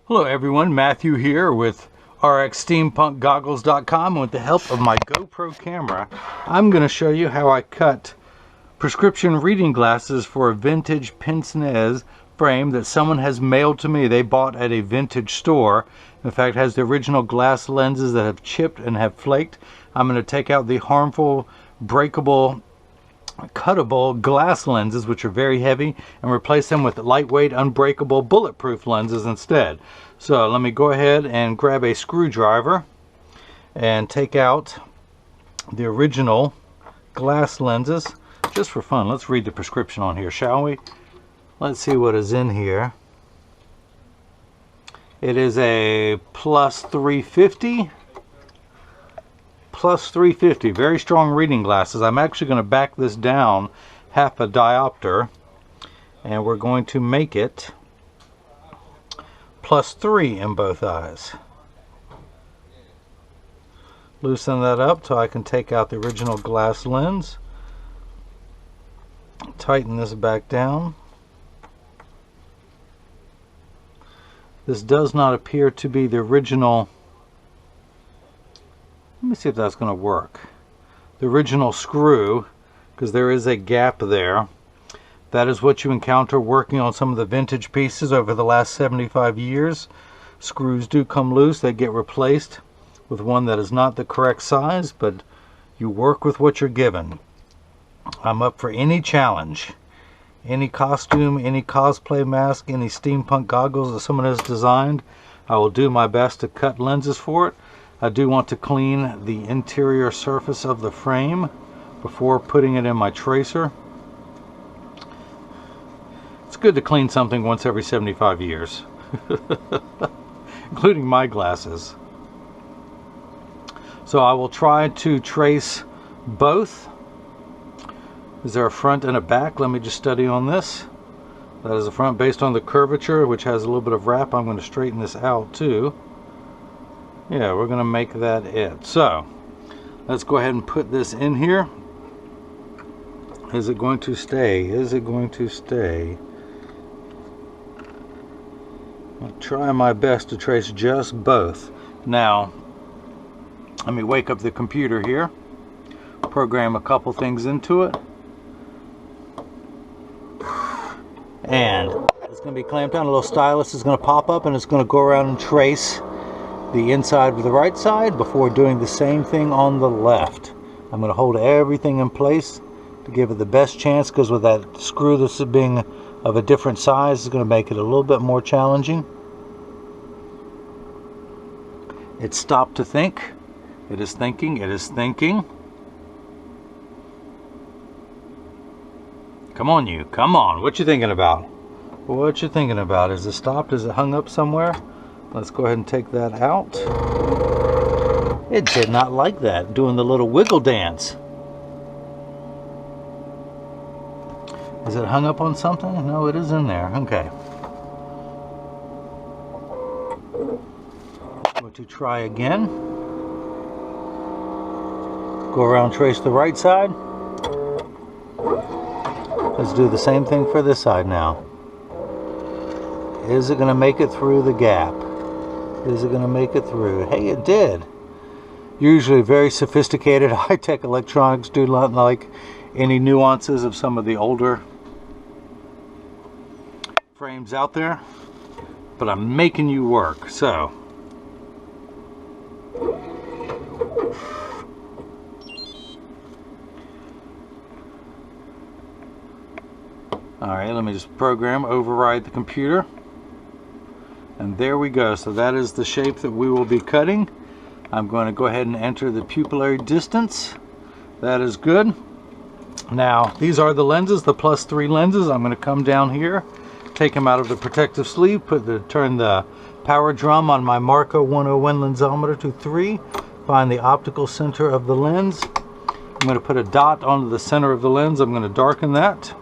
Hello everyone, Matthew here with RxSteampunkGoggles.com, and with the help of my GoPro camera, I'm going to show you how I cut prescription reading glasses for a vintage Pince Nez frame that someone has mailed to me. They bought at a vintage store. In fact, it has the original glass lenses that have chipped and have flaked. I'm going to take out the harmful, breakable, cuttable glass lenses, which are very heavy, and replace them with lightweight, unbreakable, bulletproof lenses instead. So let me go ahead and grab a screwdriver and take out the original glass lenses just for fun. Let's read the prescription on here, shall we? Let's see what is in here. It is a plus 350. Plus 350, very strong reading glasses. I'm actually going to back this down half a diopter, and we're going to make it plus 3 in both eyes. Loosen that up so I can take out the original glass lens. Tighten this back down. This does not appear to be the original. Let me see if that's going to work. The original screw, because there is a gap there. That is what you encounter working on some of the vintage pieces over the last 75 years. Screws do come loose. They get replaced with one that is not the correct size, but you work with what you're given. I'm up for any challenge. Any costume, any cosplay mask, any steampunk goggles that someone has designed. I will do my best to cut lenses for it. I do want to clean the interior surface of the frame before putting it in my tracer. It's good to clean something once every 75 years, including my glasses. So I will try to trace both. Is there a front and a back? Let me just study on this. That is the front based on the curvature, which has a little bit of wrap. I'm going to straighten this out too. Yeah, we're going to make that it. So let's go ahead and put this in here. Is it going to stay? Is it going to stay? I'll try my best to trace just both. Now, let me wake up the computer here. Program a couple things into it. And it's going to be clamped down. A little stylus is going to pop up, and it's going to go around and trace the inside of the right side before doing the same thing on the left. I'm going to hold everything in place to give it the best chance, because with that screw, this being of a different size, is going to make it a little bit more challenging. It stopped to think. It is thinking. It is thinking. Come on, you. Come on. What you thinking about? What you thinking about? Is it stopped? Is it hung up somewhere? Let's go ahead and take that out. It did not like that, doing the little wiggle dance. Is it hung up on something? No, it is in there. Okay. Going to try again. Go around, trace the right side. Let's do the same thing for this side now. Is it going to make it through the gap? Is it going to make it through? Hey, it did. Usually very sophisticated high-tech electronics do not like any nuances of some of the older frames out there. But I'm making you work, so. Alright, let me just program, override the computer. And there we go. So that is the shape that we will be cutting. I'm going to go ahead and enter the pupillary distance. That is good. Now, these are the lenses, the plus 3 lenses. I'm going to come down here, take them out of the protective sleeve, turn the power drum on my Marco 101 lensometer to 3, find the optical center of the lens. I'm going to put a dot onto the center of the lens. I'm going to darken that.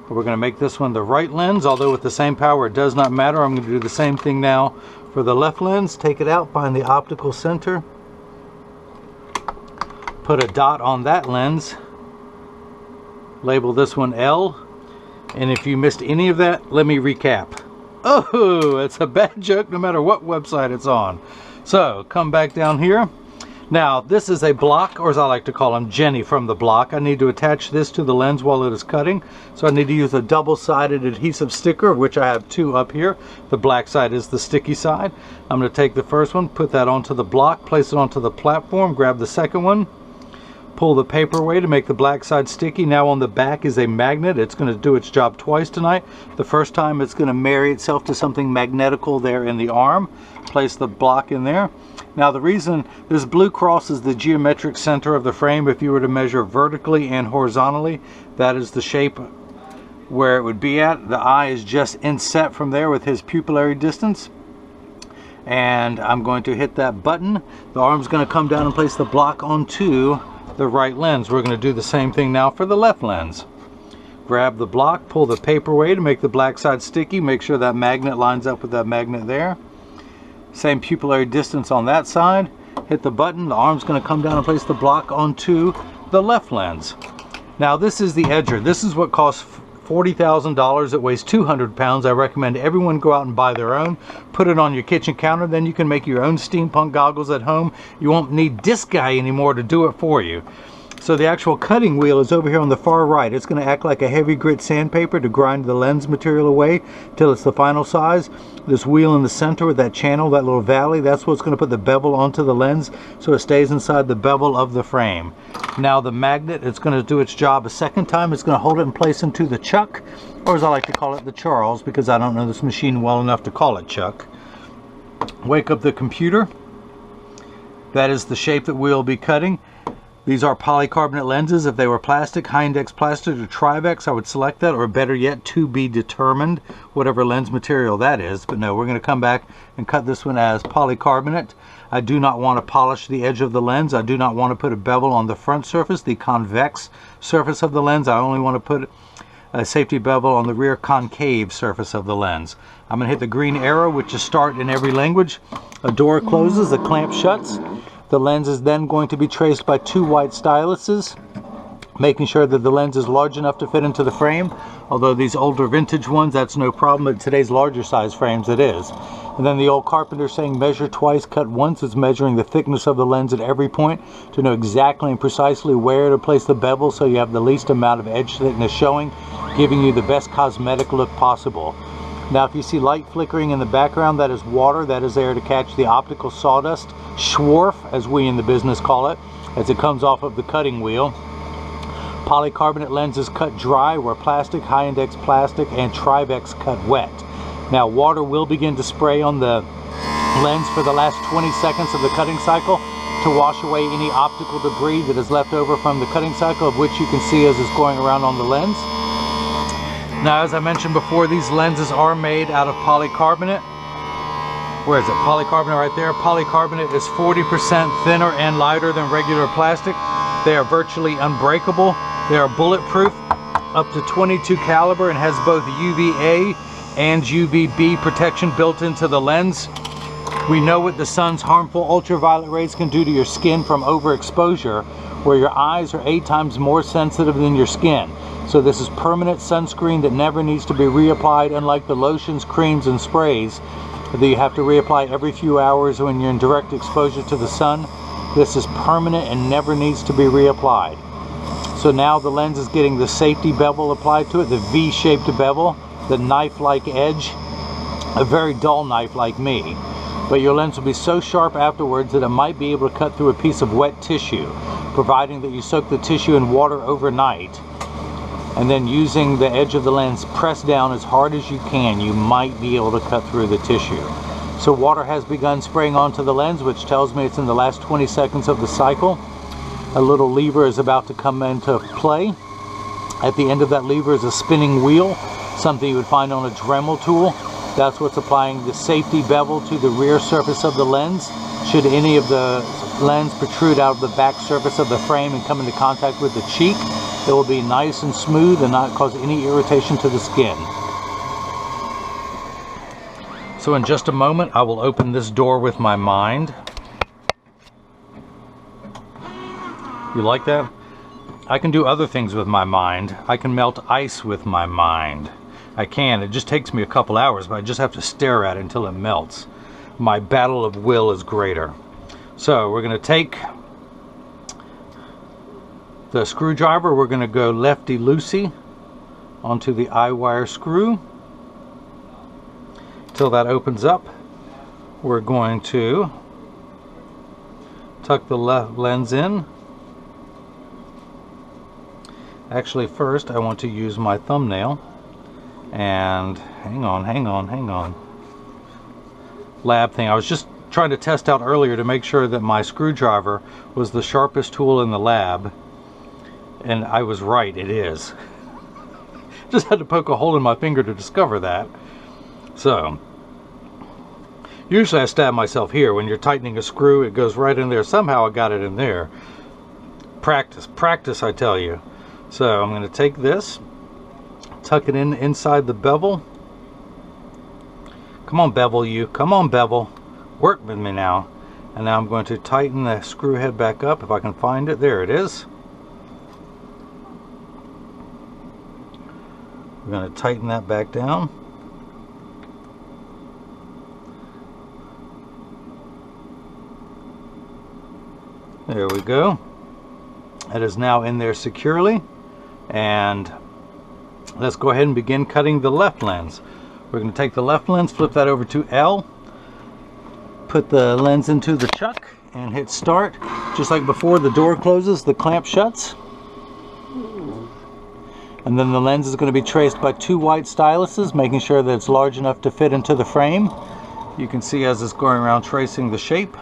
We're going to make this one the right lens, although with the same power it does not matter. I'm going to do the same thing now for the left lens. Take it out, find the optical center, put a dot on that lens, label this one L, and if you missed any of that, let me recap. Oh, it's a bad joke no matter what website it's on. So, come back down here. Now, this is a block, or as I like to call him, Jenny from the block. I need to attach this to the lens while it is cutting. So I need to use a double-sided adhesive sticker, of which I have 2 up here. The black side is the sticky side. I'm going to take the first one, put that onto the block, place it onto the platform, grab the second one, pull the paper away to make the black side sticky. Now on the back is a magnet. It's going to do its job twice tonight. The first time it's going to marry itself to something magnetical there in the arm. Place the block in there. Now the reason this blue cross is the geometric center of the frame, if you were to measure vertically and horizontally, that is the shape where it would be at. The eye is just inset from there with his pupillary distance. And I'm going to hit that button. The arm's going to come down and place the block onto the right lens. We're going to do the same thing now for the left lens. Grab the block, pull the paper away to make the black side sticky. Make sure that magnet lines up with that magnet there. Same pupillary distance on that side. Hit the button. The arm's going to come down and place the block onto the left lens. Now this is the edger. This is what costs $40,000. It weighs 200 pounds. I recommend everyone go out and buy their own. Put it on your kitchen counter. Then you can make your own steampunk goggles at home. You won't need this guy anymore to do it for you. So the actual cutting wheel is over here on the far right. It's going to act like a heavy grit sandpaper to grind the lens material away till it's the final size. This wheel in the center with that channel, that little valley, that's what's going to put the bevel onto the lens so it stays inside the bevel of the frame. Now the magnet, it's going to do its job a second time. It's going to hold it in place into the chuck, or as I like to call it, the Charles, because I don't know this machine well enough to call it chuck. Wake up the computer. That is the shape that we'll be cutting. These are polycarbonate lenses. If they were plastic, high index plastic or Trivex, I would select that, or better yet, to be determined, whatever lens material that is. But no, we're going to come back and cut this one as polycarbonate. I do not want to polish the edge of the lens. I do not want to put a bevel on the front surface, the convex surface of the lens. I only want to put a safety bevel on the rear concave surface of the lens. I'm going to hit the green arrow, which is start in every language. A door closes, a clamp shuts. The lens is then going to be traced by 2 white styluses, making sure that the lens is large enough to fit into the frame. Although these older vintage ones, that's no problem, but today's larger size frames it is. And then the old carpenter saying measure twice, cut once is measuring the thickness of the lens at every point to know exactly and precisely where to place the bevel so you have the least amount of edge thickness showing, giving you the best cosmetic look possible. Now if you see light flickering in the background, that is water. That is there to catch the optical sawdust, schwarf as we in the business call it, as it comes off of the cutting wheel. Polycarbonate lenses cut dry, where plastic, high index plastic, and Trivex cut wet. Now water will begin to spray on the lens for the last 20 seconds of the cutting cycle to wash away any optical debris that is left over from the cutting cycle, of which you can see as it's going around on the lens. Now, as I mentioned before, these lenses are made out of polycarbonate. Where is it? Polycarbonate right there. Polycarbonate is 40% thinner and lighter than regular plastic. They are virtually unbreakable. They are bulletproof, up to .22 caliber, and has both UVA and UVB protection built into the lens. We know what the sun's harmful ultraviolet rays can do to your skin from overexposure, where your eyes are 8 times more sensitive than your skin. So this is permanent sunscreen that never needs to be reapplied, unlike the lotions, creams, and sprays that you have to reapply every few hours when you're in direct exposure to the sun. This is permanent and never needs to be reapplied. So now the lens is getting the safety bevel applied to it, the V-shaped bevel, the knife-like edge, a very dull knife like me. But your lens will be so sharp afterwards that it might be able to cut through a piece of wet tissue, providing that you soak the tissue in water overnight. And then using the edge of the lens pressed down as hard as you can, you might be able to cut through the tissue. So water has begun spraying onto the lens, which tells me it's in the last 20 seconds of the cycle. A little lever is about to come into play. At the end of that lever is a spinning wheel, something you would find on a Dremel tool. That's what's applying the safety bevel to the rear surface of the lens. Should any of the lens protrude out of the back surface of the frame and come into contact with the cheek, it will be nice and smooth and not cause any irritation to the skin. So in just a moment, I will open this door with my mind. You like that? I can do other things with my mind. I can melt ice with my mind. I can. It just takes me a couple hours, but I just have to stare at it until it melts. My battle of will is greater. So we're going to take the screwdriver, we're going to go lefty-loosey onto the eye-wire screw till that opens up. We're going to tuck the left lens in. Actually, first I want to use my thumbnail and hang on. Lab thing. I was just trying to test out earlier to make sure that my screwdriver was the sharpest tool in the lab, and I was right, it is. Just had to poke a hole in my finger to discover that. So usually I stab myself here. When you're tightening a screw, it goes right in there. Somehow I got it in there. Practice, I tell you. So I'm going to take this, tuck it in inside the bevel. Come on, bevel, you. Come on, bevel. Work with me now. And now I'm going to tighten the screw head back up if I can find it. There it is. We're going to tighten that back down. There we go. It is now in there securely. And let's go ahead and begin cutting the left lens. We're going to take the left lens, flip that over to L, put the lens into the chuck, and hit start. Just like before, the door closes, the clamp shuts. And then the lens is going to be traced by 2 white styluses, making sure that it's large enough to fit into the frame. You can see as it's going around tracing the shape.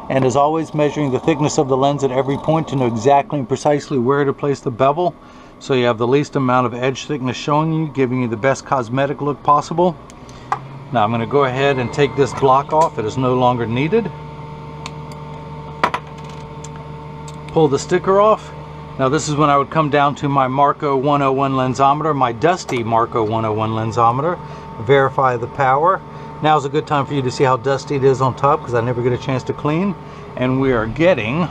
And as always, measuring the thickness of the lens at every point to know exactly and precisely where to place the bevel, so you have the least amount of edge thickness showing you, giving you the best cosmetic look possible. Now I'm going to go ahead and take this block off. It is no longer needed. Pull the sticker off. Now this is when I would come down to my Marco 101 lensometer, my dusty Marco 101 lensometer, verify the power. Now's a good time for you to see how dusty it is on top, because I never get a chance to clean. And we are getting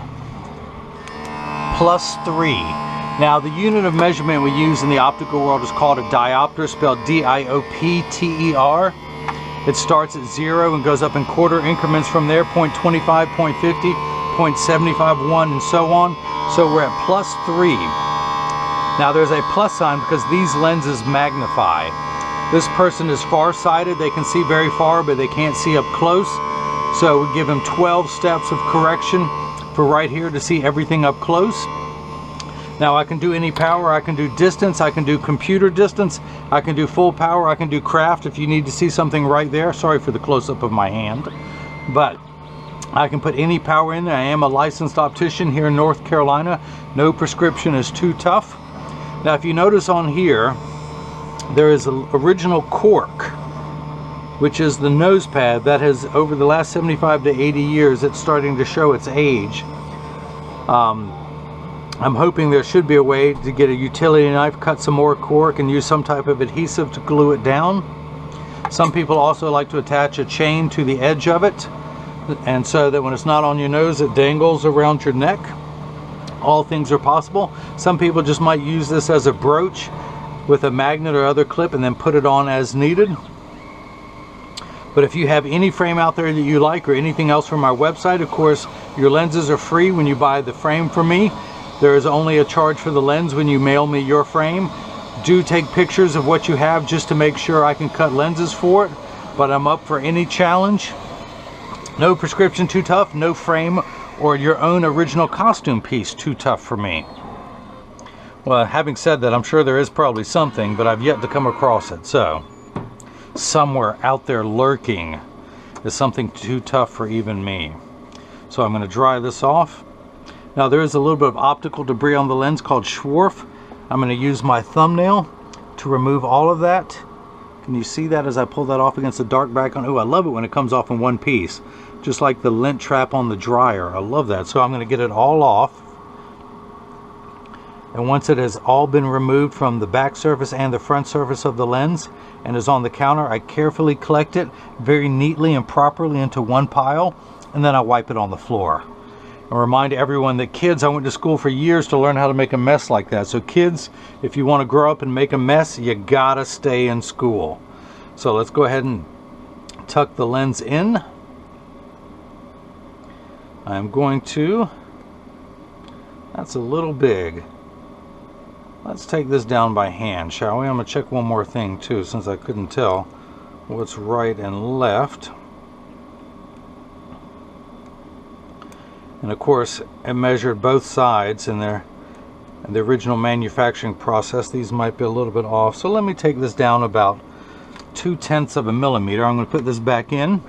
+3. Now the unit of measurement we use in the optical world is called a diopter, spelled D-I-O-P-T-E-R. It starts at 0 and goes up in quarter increments from there, 0.25, 0.50, 0.75, 1, and so on. So we're at +3. Now there's a plus sign because these lenses magnify. This person is farsighted. They can see very far, but they can't see up close. So we give them 12 steps of correction for right here to see everything up close. Now I can do any power. I can do distance. I can do computer distance. I can do full power. I can do craft if you need to see something right there. Sorry for the close-up of my hand. But I can put any power in there. I am a licensed optician here in North Carolina. No prescription is too tough. Now if you notice on here, there is an original cork, which is the nose pad that has, over the last 75 to 80 years, it's starting to show its age. I'm hoping there should be a way to get a utility knife, cut some more cork, and use some type of adhesive to glue it down. Some people also like to attach a chain to the edge of it, and so that when it's not on your nose, it dangles around your neck. All things are possible. Some people just might use this as a brooch with a magnet or other clip and then put it on as needed. But if you have any frame out there that you like, or anything else from our website, of course your lenses are free when you buy the frame from me. There is only a charge for the lens when you mail me your frame. Do take pictures of what you have just to make sure I can cut lenses for it, but I'm up for any challenge. No prescription too tough, no frame or your own original costume piece too tough for me. Well, having said that, I'm sure there is probably something, but I've yet to come across it. So somewhere out there lurking is something too tough for even me. So I'm going to dry this off. Now there is a little bit of optical debris on the lens called Schwarf. I'm going to use my thumbnail to remove all of that. Can you see that as I pull that off against the dark background? Oh, I love it when it comes off in one piece, just like the lint trap on the dryer. I love that. So I'm going to get it all off. And once it has all been removed from the back surface and the front surface of the lens and is on the counter, I carefully collect it very neatly and properly into one pile, and then I wipe it on the floor. I remind everyone that kids, I went to school for years to learn how to make a mess like that. So kids, if you want to grow up and make a mess, you gotta stay in school. So let's go ahead and tuck the lens in. I'm going to, that's a little big. Let's take this down by hand, shall we? I'm going to check one more thing too, since I couldn't tell what's right and left. And of course, I measured both sides in the original manufacturing process. These might be a little bit off. So let me take this down about 2/10 of a millimeter. I'm going to put this back in.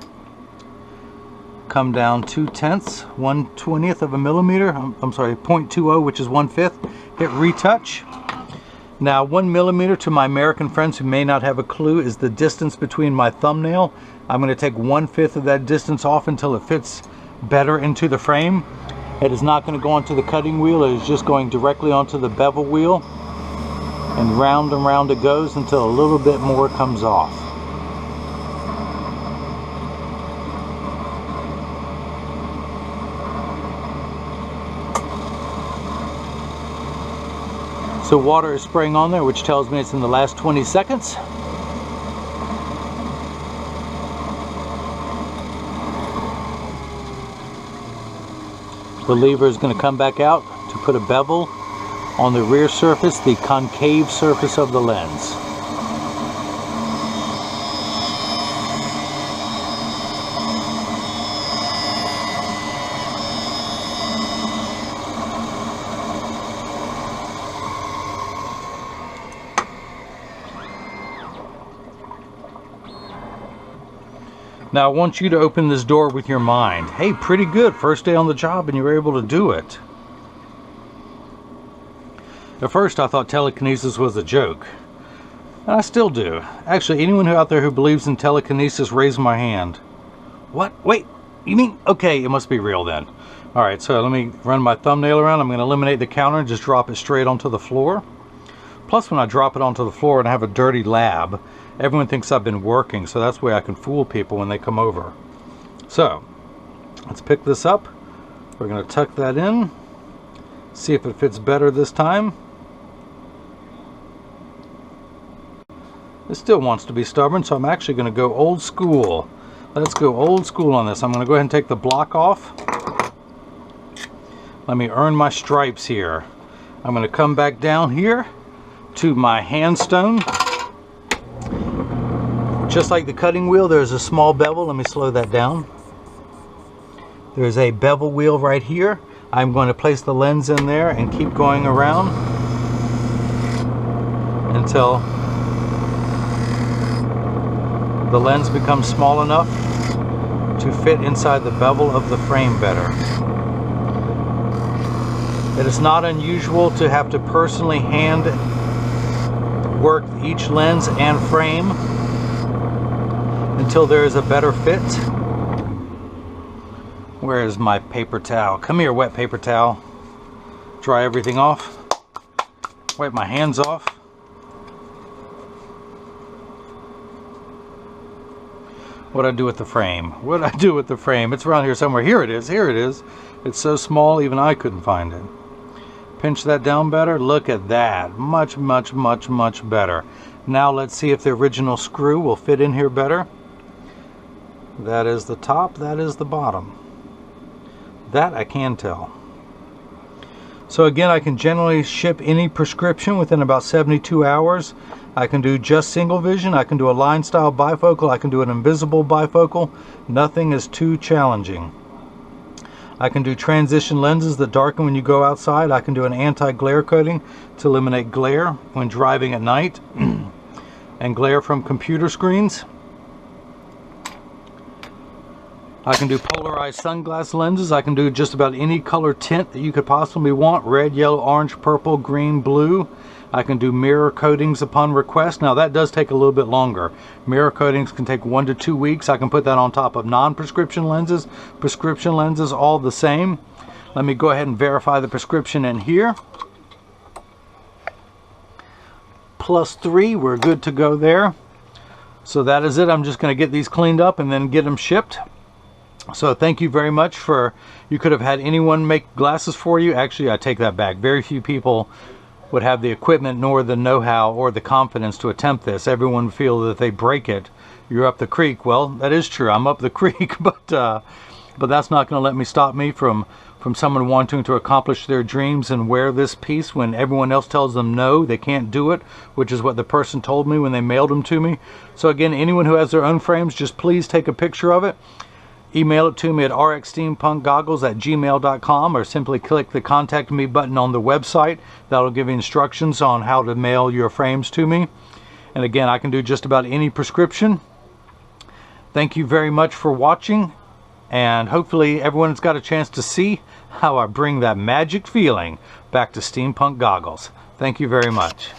Come down 2/10, 1/20 of a millimeter. I'm sorry, 0.20, which is 1/5. Hit retouch. Now 1 millimeter, to my American friends who may not have a clue, is the distance between my thumbnail. I'm going to take 1/5 of that distance off until it fits better into the frame. It is not going to go onto the cutting wheel. It is just going directly onto the bevel wheel, and round it goes until a little bit more comes off. So water is spraying on there, which tells me it's in the last 20 seconds. The lever is going to come back out to put a bevel on the rear surface, the concave surface of the lens. Now I want you to open this door with your mind. Hey, pretty good, first day on the job and you were able to do it. At first I thought telekinesis was a joke. And I still do. Actually, anyone out there who believes in telekinesis, raise my hand. What? Wait, you mean? Okay, it must be real then. Alright, so let me run my thumbnail around. I'm going to eliminate the counter and just drop it straight onto the floor. Plus, when I drop it onto the floor and have a dirty lab, everyone thinks I've been working, so that's the way I can fool people when they come over. So, let's pick this up. We're going to tuck that in. See if it fits better this time. It still wants to be stubborn, so I'm actually going to go old school. Let's go old school on this. I'm going to go ahead and take the block off. Let me earn my stripes here. I'm going to come back down here to my hand stone. Just like the cutting wheel, there's a small bevel. Let me slow that down. There's a bevel wheel right here. I'm going to place the lens in there and keep going around until the lens becomes small enough to fit inside the bevel of the frame better. It is not unusual to have to personally hand work each lens and frame until there is a better fit. Where is my paper towel? Come here, wet paper towel. Dry everything off. Wipe my hands off. What'd I do with the frame? What'd I do with the frame? It's around here somewhere. Here it is. Here it is. It's so small even I couldn't find it. Pinch that down better. Look at that. Much, much, much, much better. Now let's see if the original screw will fit in here better. That is the top. That is the bottom. That I can tell. So again, I can generally ship any prescription within about 72 hours. I can do just single vision. I can do a line style bifocal. I can do an invisible bifocal. Nothing is too challenging. I can do transition lenses that darken when you go outside. I can do an anti-glare coating to eliminate glare when driving at night and glare from computer screens. I can do polarized sunglass lenses. I can do just about any color tint that you could possibly want. Red, yellow, orange, purple, green, blue. I can do mirror coatings upon request. Now that does take a little bit longer. Mirror coatings can take 1 to 2 weeks. I can put that on top of non-prescription lenses. Prescription lenses, all the same. Let me go ahead and verify the prescription in here. +3, we're good to go there. So that is it. I'm just going to get these cleaned up and then get them shipped. So thank you very much for, you could have had anyone make glasses for you. Actually, I take that back. Very few people would have the equipment nor the know-how or the confidence to attempt this. Everyone would feel that if they break it, you're up the creek. Well, that is true. I'm up the creek, but that's not going to let me stop me from someone wanting to accomplish their dreams and wear this piece when everyone else tells them no, they can't do it, which is what the person told me when they mailed them to me. So again, anyone who has their own frames, just please take a picture of it. Email it to me at rxsteampunkgoggles@gmail.com, or simply click the contact me button on the website. That'll give you instructions on how to mail your frames to me. And again, I can do just about any prescription. Thank you very much for watching, and hopefully everyone's got a chance to see how I bring that magic feeling back to steampunk goggles. Thank you very much.